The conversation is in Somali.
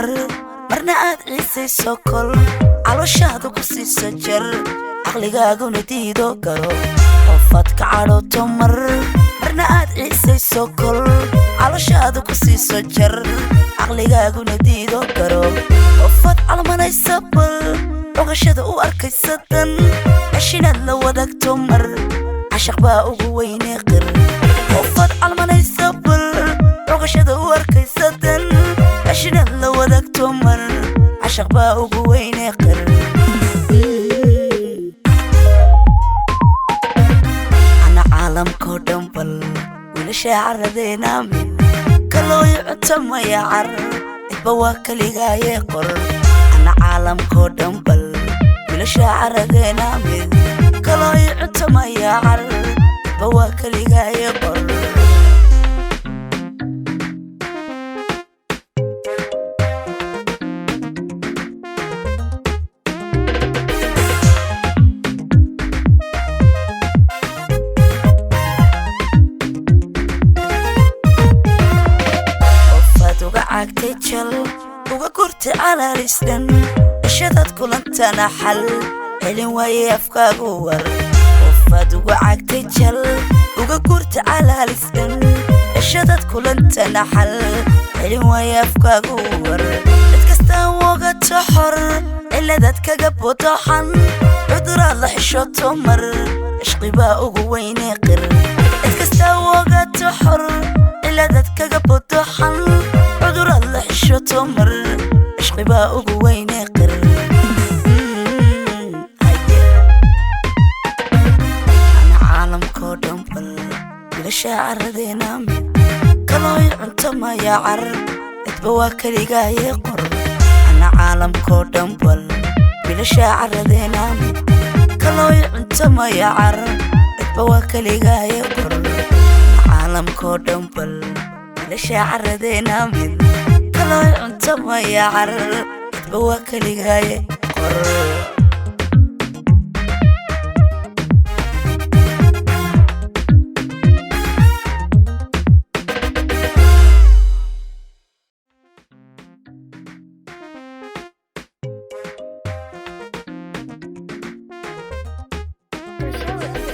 marna aad ciisayso kol calooshaadu ku siiso jar caqligaaguna diido garo qofaad ka cadhooto marna aad ciisayso kol calooshaadu ku siiso jar caqligaaguna diido garo qofaad calmanaysa bal ogashada u arkaysa dan ceshinaad la wadaagto cashaq baa ugu weyne qir qofaad calmanaysa bal ogashada u arkaysa dan ceshinaad la wadaagto cashaq baa ugu weyne qir ana caalamkoo dhan bal wiilasha caradeena min kalooy cuntamaya car cidba waa kaligaaye qor ana caalamkoo dhan bal wiilasha caradeena min kalooy cuntamaya car cidba waa kaligaaye qor جل وقرت على الاسلام اشدت كلنتنا حل حلين ويفكا جوار وفاد وقعدت جل وقرت على الاسلام اشدت كلنتنا حل حلين ويفكا جوار اتكستا وقت حر الا ذاتك جب طحن عذر الله حشوت مر عشقي بقى ويني قر اتكستا وقت حر الا ذاتك جب طحن عذر الله حشوت مر عشقي بقى ويني قر انا عالم كودم بل بلا شاعر ذينا من كلوي عنتما يا عر اتبوا كليقاي قر انا عالم كودم بل بلا شاعر ذينا من كلوي عنتما يا عر اتبوا كليقاي قر انا عالم كودم بل بلا شاعر ذينا من كلوي عنتما يا عر اتبوا كليقاي قر For sure.